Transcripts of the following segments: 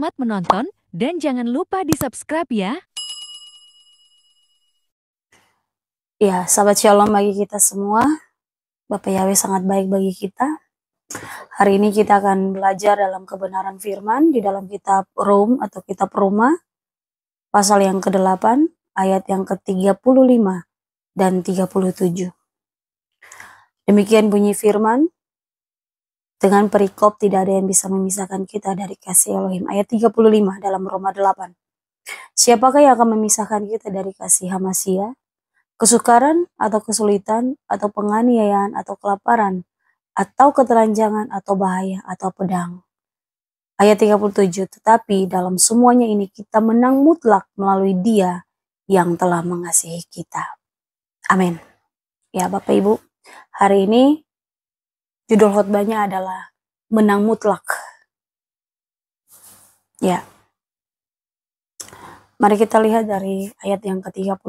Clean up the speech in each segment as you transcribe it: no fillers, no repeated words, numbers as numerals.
Selamat menonton dan jangan lupa di-subscribe ya. Ya, sahabat shalom bagi kita semua. Bapak Yahweh sangat baik bagi kita. Hari ini kita akan belajar dalam kebenaran firman di dalam kitab Rom atau kitab Roma, pasal yang ke-8, ayat yang ke-35 dan 37. Demikian bunyi firman, dengan perikop tidak ada yang bisa memisahkan kita dari kasih Elohim. Ayat 35 dalam Roma 8. Siapakah yang akan memisahkan kita dari kasih Hamasia? Kesukaran atau kesulitan atau penganiayaan atau kelaparan atau ketelanjangan atau bahaya atau pedang. Ayat 37, tetapi dalam semuanya ini kita menang mutlak melalui Dia yang telah mengasihi kita. Amin. Ya Bapak Ibu, hari ini judul khotbahnya adalah menang mutlak. Ya. Mari kita lihat dari ayat yang ke-35.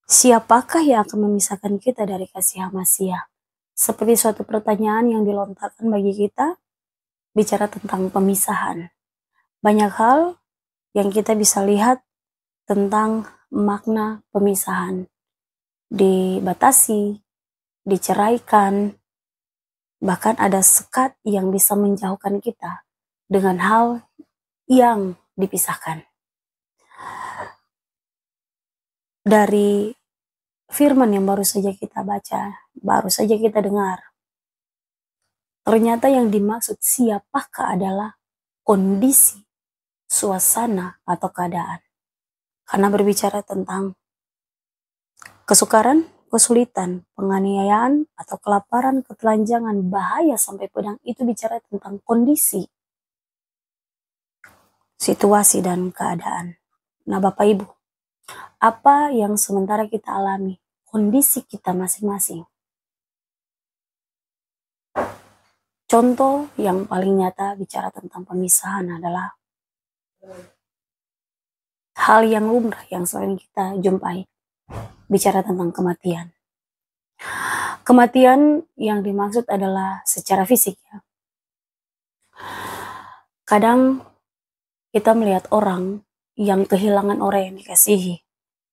Siapakah yang akan memisahkan kita dari kasih Hamasia? Seperti suatu pertanyaan yang dilontarkan bagi kita, bicara tentang pemisahan. Banyak hal yang kita bisa lihat tentang makna pemisahan. Dibatasi, diceraikan, bahkan ada sekat yang bisa menjauhkan kita dengan hal yang dipisahkan. Dari firman yang baru saja kita baca, baru saja kita dengar, ternyata yang dimaksud siapakah adalah kondisi, suasana, atau keadaan. Karena berbicara tentang kesukaran, kesulitan, penganiayaan, atau kelaparan, ketelanjangan, bahaya sampai pedang, itu bicara tentang kondisi, situasi, dan keadaan. Nah Bapak Ibu, apa yang sementara kita alami, kondisi kita masing-masing. Contoh yang paling nyata bicara tentang pemisahan adalah hal yang lumrah yang sering kita jumpai, bicara tentang kematian. Kematian yang dimaksud adalah secara fisik ya. Kadang kita melihat orang yang kehilangan orang yang dikasihi.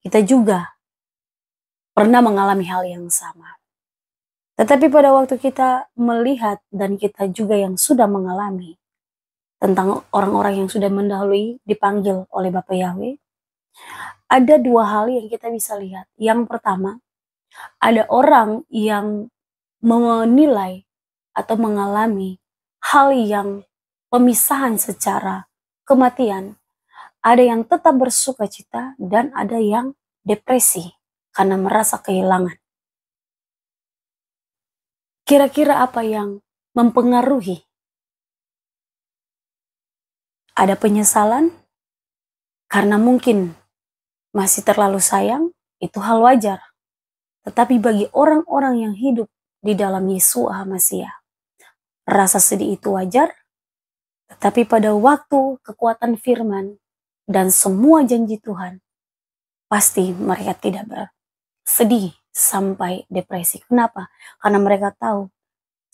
Kita juga pernah mengalami hal yang sama. Tetapi pada waktu kita melihat dan kita juga yang sudah mengalami tentang orang-orang yang sudah mendahului dipanggil oleh Bapak Yahweh, ada dua hal yang kita bisa lihat. Yang pertama, ada orang yang menilai atau mengalami hal yang pemisahan secara kematian. Ada yang tetap bersuka cita dan ada yang depresi karena merasa kehilangan. Kira-kira apa yang mempengaruhi? Ada penyesalan karena mungkin masih terlalu sayang, itu hal wajar. Tetapi bagi orang-orang yang hidup di dalam Yesua Hamasia, rasa sedih itu wajar, tetapi pada waktu kekuatan firman dan semua janji Tuhan, pasti mereka tidak bersedih sampai depresi. Kenapa? Karena mereka tahu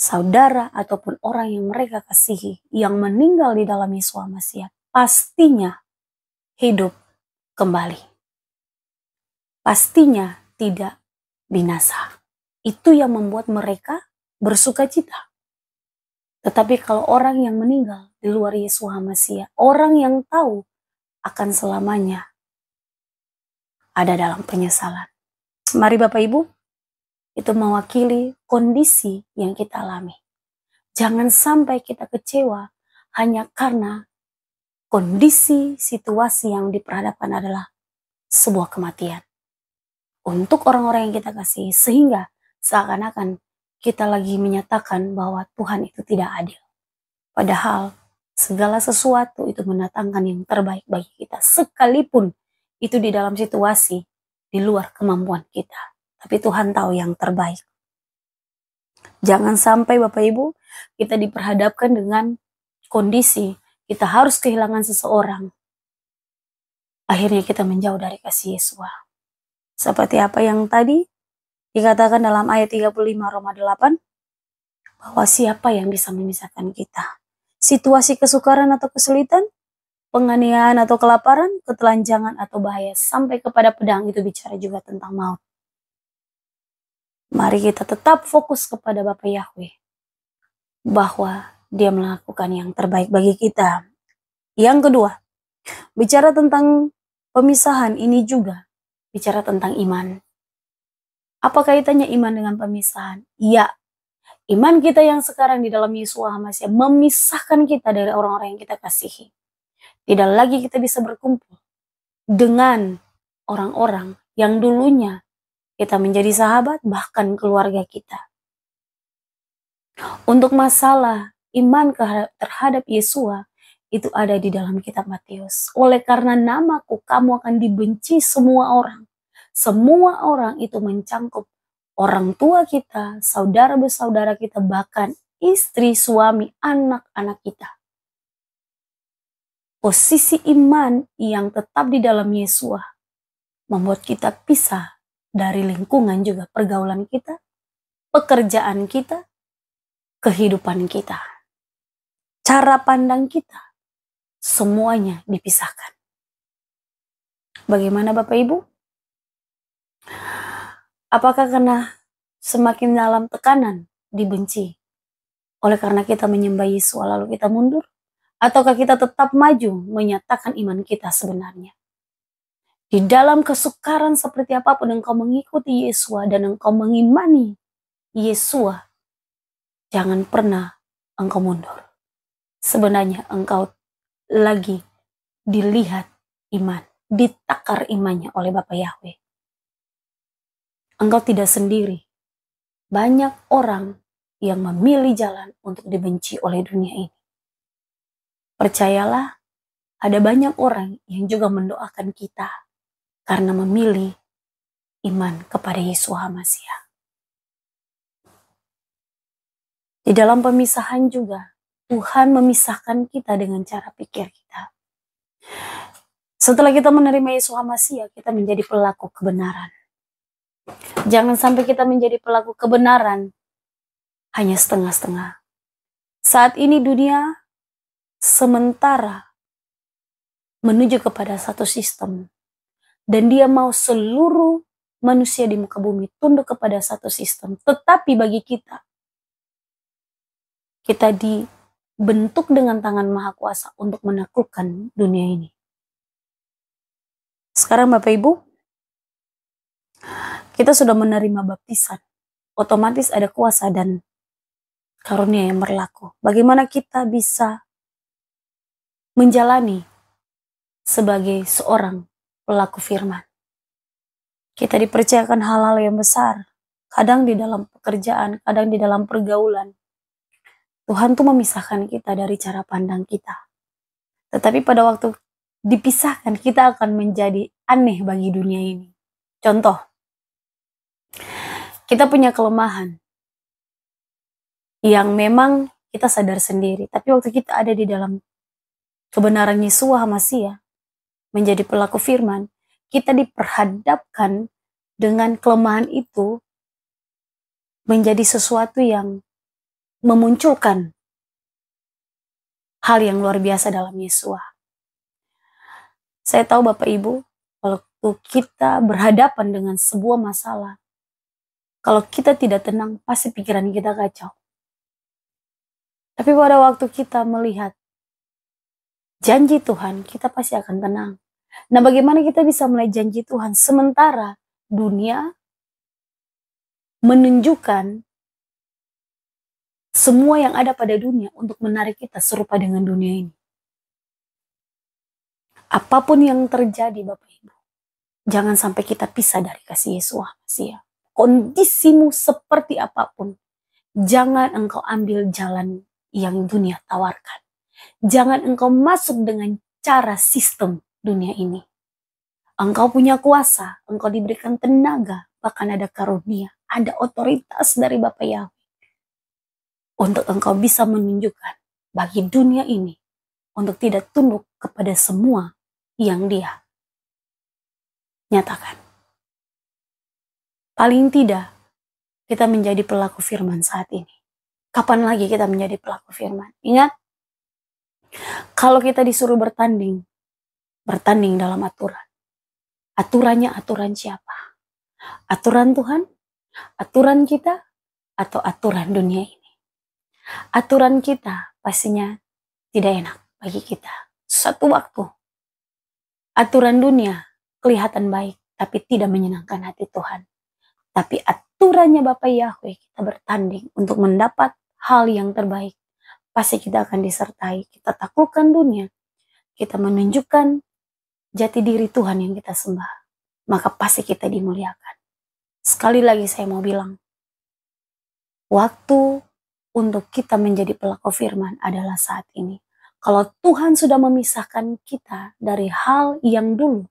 saudara ataupun orang yang mereka kasihi yang meninggal di dalam Yesua Hamasia pastinya hidup kembali. Pastinya tidak binasa. Itu yang membuat mereka bersuka cita. Tetapi kalau orang yang meninggal di luar Yesua Hamasia, orang yang tahu akan selamanya ada dalam penyesalan. Mari Bapak Ibu, itu mewakili kondisi yang kita alami. Jangan sampai kita kecewa hanya karena kondisi situasi yang diperhadapkan adalah sebuah kematian. Untuk orang-orang yang kita kasih, sehingga seakan-akan kita lagi menyatakan bahwa Tuhan itu tidak adil. Padahal segala sesuatu itu mendatangkan yang terbaik bagi kita, sekalipun itu di dalam situasi di luar kemampuan kita. Tapi Tuhan tahu yang terbaik. Jangan sampai Bapak Ibu kita diperhadapkan dengan kondisi kita harus kehilangan seseorang. Akhirnya kita menjauh dari kasih Yesus. Seperti apa yang tadi dikatakan dalam ayat 35 Roma 8, bahwa siapa yang bisa memisahkan kita? situasi kesukaran atau kesulitan, penganiayaan atau kelaparan, ketelanjangan atau bahaya, sampai kepada pedang, itu bicara juga tentang maut. Mari kita tetap fokus kepada Bapa Yahweh, bahwa Dia melakukan yang terbaik bagi kita. Yang kedua, bicara tentang pemisahan ini juga bicara tentang iman. Apa kaitannya iman dengan pemisahan? Iya, iman kita yang sekarang di dalam Yesus HaMasiah memisahkan kita dari orang-orang yang kita kasihi. Tidak lagi kita bisa berkumpul dengan orang-orang yang dulunya kita menjadi sahabat, bahkan keluarga kita. Untuk masalah iman terhadap Yesua, itu ada di dalam kitab Matius. Oleh karena namaku, kamu akan dibenci semua orang. Semua orang itu mencangkup orang tua kita, saudara bersaudara kita, bahkan istri, suami, anak-anak kita. Posisi iman yang tetap di dalam Yesua membuat kita pisah dari lingkungan juga, pergaulan kita, pekerjaan kita, kehidupan kita, cara pandang kita, semuanya dipisahkan. Bagaimana Bapak Ibu? Apakah karena semakin dalam tekanan dibenci oleh karena kita menyembah Yesus lalu kita mundur? Ataukah kita tetap maju menyatakan iman kita sebenarnya? Di dalam kesukaran seperti apapun engkau mengikuti Yesua dan engkau mengimani Yesua, jangan pernah engkau mundur. Sebenarnya engkau lagi dilihat iman, ditakar imannya oleh Bapa Yahweh. Engkau tidak sendiri. Banyak orang yang memilih jalan untuk dibenci oleh dunia ini. Percayalah, ada banyak orang yang juga mendoakan kita karena memilih iman kepada Yesus HaMasiah. Di dalam pemisahan juga, Tuhan memisahkan kita dengan cara pikir kita. Setelah kita menerima Yesus HaMasiah, kita menjadi pelaku kebenaran. Jangan sampai kita menjadi pelaku kebenaran hanya setengah-setengah. Saat ini dunia sementara menuju kepada satu sistem. Dan dia mau seluruh manusia di muka bumi tunduk kepada satu sistem. Tetapi bagi kita dibentuk dengan tangan Maha Kuasa untuk menaklukkan dunia ini. Sekarang Bapak Ibu, kita sudah menerima baptisan. Otomatis ada kuasa dan karunia yang berlaku. Bagaimana kita bisa menjalani sebagai seorang pelaku firman? Kita dipercayakan hal-hal yang besar. Kadang di dalam pekerjaan, kadang di dalam pergaulan. Tuhan tuh memisahkan kita dari cara pandang kita. Tetapi pada waktu dipisahkan, kita akan menjadi aneh bagi dunia ini. Contoh, kita punya kelemahan yang memang kita sadar sendiri. Tapi waktu kita ada di dalam kebenaran Yesus HaMasiah, menjadi pelaku firman, kita diperhadapkan dengan kelemahan itu menjadi sesuatu yang memunculkan hal yang luar biasa dalam Yesus. Saya tahu Bapak Ibu, waktu kita berhadapan dengan sebuah masalah, kalau kita tidak tenang, pasti pikiran kita kacau. Tapi pada waktu kita melihat janji Tuhan, kita pasti akan tenang. Nah, bagaimana kita bisa melihat janji Tuhan sementara dunia menunjukkan semua yang ada pada dunia untuk menarik kita serupa dengan dunia ini. Apapun yang terjadi Bapak Ibu, jangan sampai kita pisah dari kasih Yesus HaMasiah. Kondisimu seperti apapun, jangan engkau ambil jalan yang dunia tawarkan. Jangan engkau masuk dengan cara sistem dunia ini. Engkau punya kuasa, engkau diberikan tenaga, bahkan ada karunia, ada otoritas dari Bapa Yahweh. Untuk engkau bisa menunjukkan bagi dunia ini untuk tidak tunduk kepada semua yang dia nyatakan. Paling tidak kita menjadi pelaku firman saat ini. Kapan lagi kita menjadi pelaku firman? Ingat, Kalau kita disuruh bertanding, bertanding dalam aturan. Aturannya aturan siapa? Aturan Tuhan? Aturan kita? Atau aturan dunia ini? Aturan kita pastinya tidak enak bagi kita. Suatu waktu, aturan dunia kelihatan baik, tapi tidak menyenangkan hati Tuhan. Tapi aturannya Bapa Yahweh, kita bertanding untuk mendapat hal yang terbaik. Pasti kita akan disertai, kita taklukkan dunia, kita menunjukkan jati diri Tuhan yang kita sembah, maka pasti kita dimuliakan. Sekali lagi saya mau bilang, waktu untuk kita menjadi pelaku firman adalah saat ini. Kalau Tuhan sudah memisahkan kita dari hal yang dulu,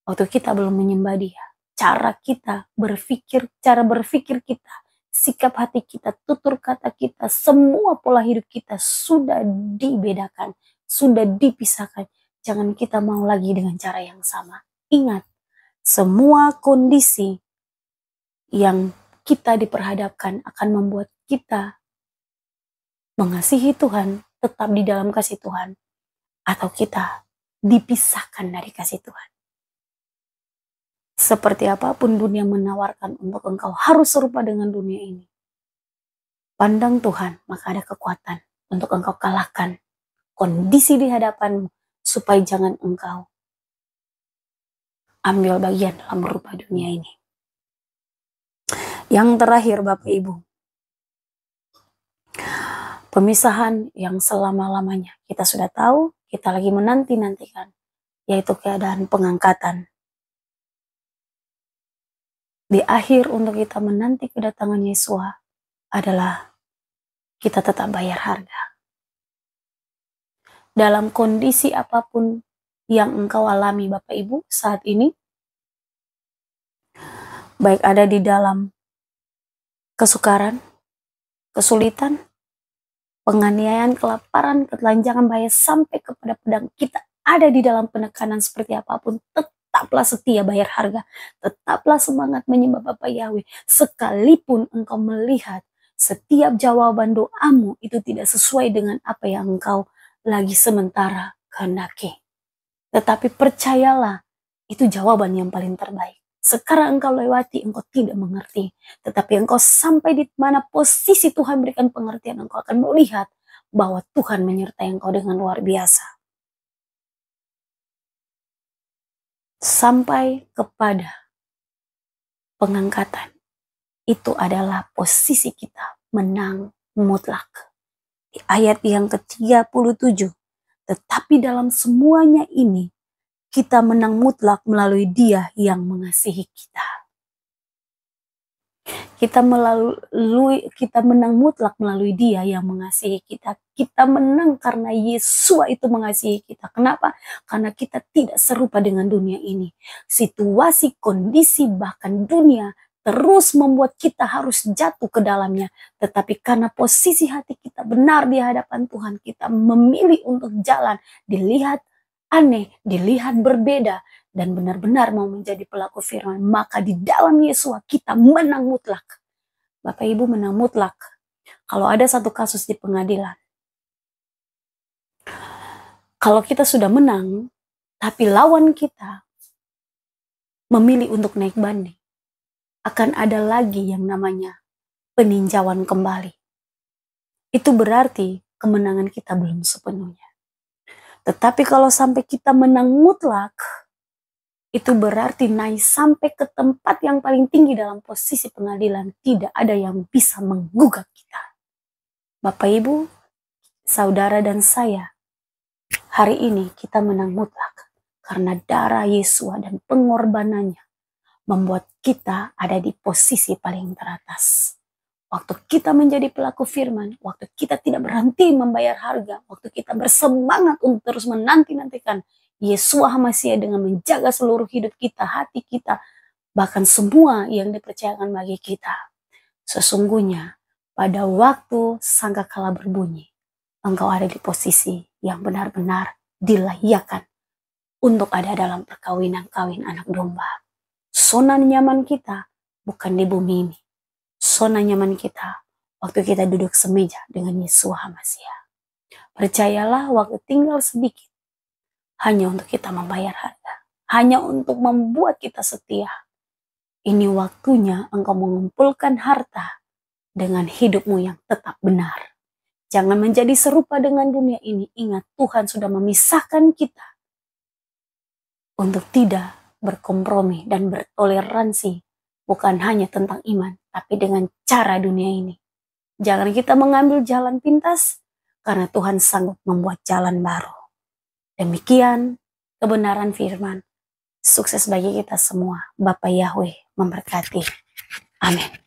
waktu kita belum menyembah Dia, cara kita berpikir, cara berpikir kita, sikap hati kita, tutur kata kita, semua pola hidup kita sudah dibedakan, sudah dipisahkan. Jangan kita mau lagi dengan cara yang sama. Ingat, semua kondisi yang kita diperhadapkan akan membuat kita mengasihi Tuhan, tetap di dalam kasih Tuhan, atau kita dipisahkan dari kasih Tuhan. Seperti apapun dunia menawarkan untuk engkau harus serupa dengan dunia ini, pandang Tuhan, maka ada kekuatan untuk engkau kalahkan kondisi di hadapanmu, supaya jangan engkau ambil bagian dalam rupa dunia ini. Yang terakhir Bapak Ibu, pemisahan yang selama-lamanya kita sudah tahu, kita lagi menanti-nantikan, yaitu keadaan pengangkatan. Di akhir untuk kita menanti kedatangan Yesus adalah kita tetap bayar harga. Dalam kondisi apapun yang engkau alami Bapak Ibu saat ini, baik ada di dalam kesukaran, kesulitan, penganiayaan, kelaparan, ketelanjangan, bahaya, sampai kepada pedang, kita ada di dalam penekanan seperti apapun, tetaplah setia bayar harga, tetaplah semangat menyembah Bapa Yahweh, sekalipun engkau melihat setiap jawaban doamu itu tidak sesuai dengan apa yang engkau lagi sementara kehendaki. Tetapi percayalah, itu jawaban yang paling terbaik. Sekarang engkau lewati, engkau tidak mengerti. Tetapi engkau sampai di mana posisi Tuhan berikan pengertian, engkau akan melihat bahwa Tuhan menyertai engkau dengan luar biasa. Sampai kepada pengangkatan, itu adalah posisi kita menang mutlak. Di ayat yang ke-37, tetapi dalam semuanya ini, kita menang mutlak melalui Dia yang mengasihi kita. Kita menang mutlak melalui Dia yang mengasihi kita. Kita menang karena Yesus itu mengasihi kita. Kenapa? Karena kita tidak serupa dengan dunia ini. Situasi, kondisi, bahkan dunia terus membuat kita harus jatuh ke dalamnya. Tetapi karena posisi hati kita benar di hadapan Tuhan, kita memilih untuk jalan, dilihat aneh, dilihat berbeda, dan benar-benar mau menjadi pelaku firman, maka di dalam Yesus kita menang mutlak. Bapak Ibu, menang mutlak. Kalau ada satu kasus di pengadilan, kalau kita sudah menang, tapi lawan kita memilih untuk naik banding, akan ada lagi yang namanya peninjauan kembali. Itu berarti kemenangan kita belum sepenuhnya. Tetapi kalau sampai kita menang mutlak, itu berarti naik sampai ke tempat yang paling tinggi dalam posisi pengadilan. Tidak ada yang bisa menggugat kita. Bapak Ibu, saudara dan saya, hari ini kita menang mutlak. Karena darah Yesus dan pengorbanannya membuat kita ada di posisi paling teratas. Waktu kita menjadi pelaku firman, waktu kita tidak berhenti membayar harga, waktu kita bersemangat untuk terus menanti-nantikan Yesus HaMasyiah dengan menjaga seluruh hidup kita, hati kita, bahkan semua yang dipercayakan bagi kita. Sesungguhnya pada waktu sangkakala berbunyi, engkau ada di posisi yang benar-benar dilayakkan untuk ada dalam perkawinan kawin anak domba. Zona nyaman kita bukan di bumi ini. Zona nyaman kita waktu kita duduk semeja dengan Yesus HaMasyiah. Percayalah waktu tinggal sedikit hanya untuk kita membayar harga. Hanya untuk membuat kita setia. Ini waktunya engkau mengumpulkan harta dengan hidupmu yang tetap benar. Jangan menjadi serupa dengan dunia ini. Ingat, Tuhan sudah memisahkan kita untuk tidak berkompromi dan bertoleransi. Bukan hanya tentang iman, tapi dengan cara dunia ini. Jangan kita mengambil jalan pintas, karena Tuhan sanggup membuat jalan baru. Demikian kebenaran firman. Sukses bagi kita semua. Bapa Yahweh memberkati. Amin.